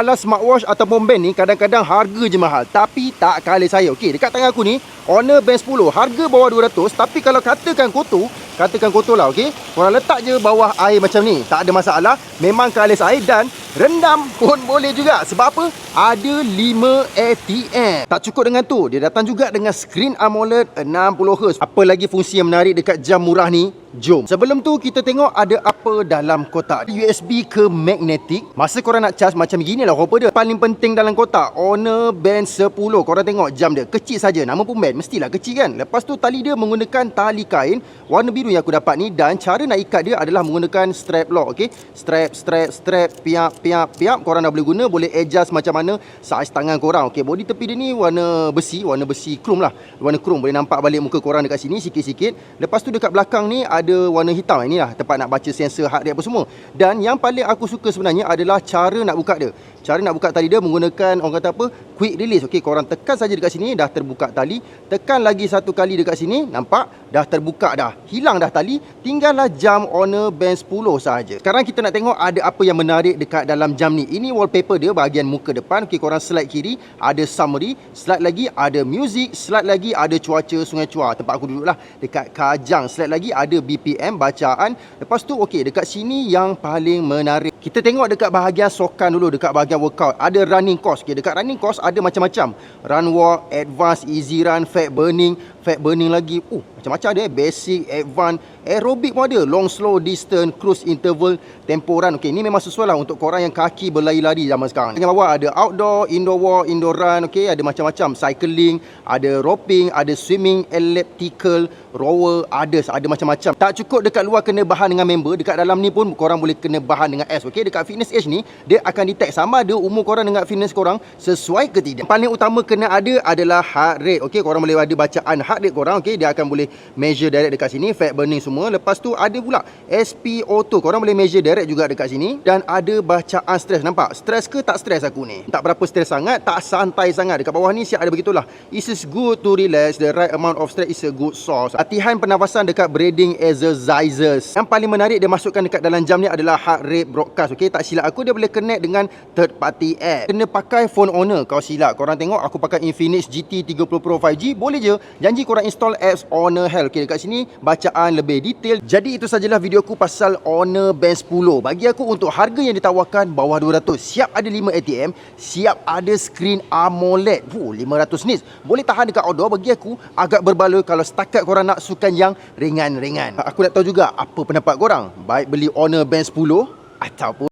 masalah smartwatch ataupun band ni kadang-kadang harga je mahal, tapi tak kali saya. Okey, dekat tangan aku ni Honor Band 10, harga bawah 200, tapi kalau katakan kotor lah, okey. Korang letak je bawah air macam ni, tak ada masalah. Memang kealis air dan rendam pun boleh juga. Sebab apa? Ada 5 ATM. Tak cukup dengan tu, dia datang juga dengan screen AMOLED 60Hz. Apa lagi fungsi yang menarik dekat jam murah ni? Jom. Sebelum tu kita tengok ada apa dalam kotak. USB ke magnetic. Masa korang nak charge macam gini lah rupa dia. Paling penting dalam kotak Honor Band 10. Korang tengok jam dia kecil saja. Nama pun band, mestilah kecil kan. Lepas tu tali dia menggunakan tali kain warna biru yang aku dapat ni, dan cara nak ikat dia adalah menggunakan strap lock. Okey, strap, piap. Korang dah boleh guna, boleh adjust macam mana saiz tangan korang. Okey, body tepi dia ni warna besi chrome lah. Warna chrome, boleh nampak balik muka korang dekat sini sikit-sikit. Lepas tu dekat belakang ni ada warna hitam. Inilah tempat nak baca sensor heart rate apa semua. Dan yang paling aku suka sebenarnya adalah cara nak buka dia. Cara nak buka tali dia menggunakan, orang kata apa, quick release. Okey, korang tekan saja dekat sini, dah terbuka tali. Tekan lagi satu kali dekat sini, nampak? Dah terbuka dah. Hilang dah tali. Tinggallah jam Honor Band 10 saja. Sekarang kita nak tengok ada apa yang menarik dekat dalam jam ni. Ini wallpaper dia bahagian muka depan. Okey, korang slide kiri, ada summary. Slide lagi ada music. Slide lagi ada cuaca Sungai Chua. Tempat aku duduk lah, dekat Kajang. Slide lagi ada BPM, bacaan. Lepas tu, okey, dekat sini yang paling menarik. Kita tengok dekat bahagian sokan dulu, dekat bahagian workout. Ada running course. Okay, dekat running course ada macam-macam. Run walk, advance, easy run, fat burning lagi. Macam-macam ada. Basic, advance, aerobic pun ada. Long, slow, distance, cruise interval, tempo run. Okay, ni memang sesuai lah untuk korang yang kaki berlari-lari zaman sekarang. Yang bawah ada outdoor, indoor walk, indoor run. Okay, ada macam-macam. Cycling, ada roping, ada swimming, elliptical, rower, ada macam-macam. Tak cukup dekat luar kena bahan dengan member, dekat dalam ni pun korang boleh kena bahan dengan S. Okey, dekat Fitness Edge ni dia akan detect sama ada umur korang dengan fitness korang sesuai ke tidak. Yang paling utama kena ada adalah heart rate. Okey, korang boleh ada bacaan heart rate korang. Okey, dia akan boleh measure direct dekat sini, fat burning semua. Lepas tu ada pula SP Auto, korang boleh measure direct juga dekat sini. Dan ada bacaan stres. Nampak? Stres ke tak stres aku ni? Tak berapa stres sangat, tak santai sangat. Dekat bawah ni siap ada begitulah. It is good to relax, the right amount of stress is a good source. Latihan pernafasan dekat breathing exercises. Yang paling menarik dia masukkan dekat dalam jam ni adalah heart rate broadcast. Okey, tak silap aku dia boleh connect dengan third party app. Kena pakai phone owner. Kalau silap korang tengok aku pakai Infinix GT 30 Pro 5G, boleh je. Janji korang install apps Honor Health. Okey, dekat sini bacaan lebih detail. Jadi itu sajalah video aku pasal Honor Band 10. Bagi aku untuk harga yang ditawarkan bawah 200, siap ada 5 ATM, siap ada screen AMOLED. 500 nits. Boleh tahan dekat outdoor. Bagi aku agak berbaloi kalau setakat korang nak sukan yang ringan-ringan. Aku nak tahu juga apa pendapat korang. Baik beli Honor Band 10 ataupun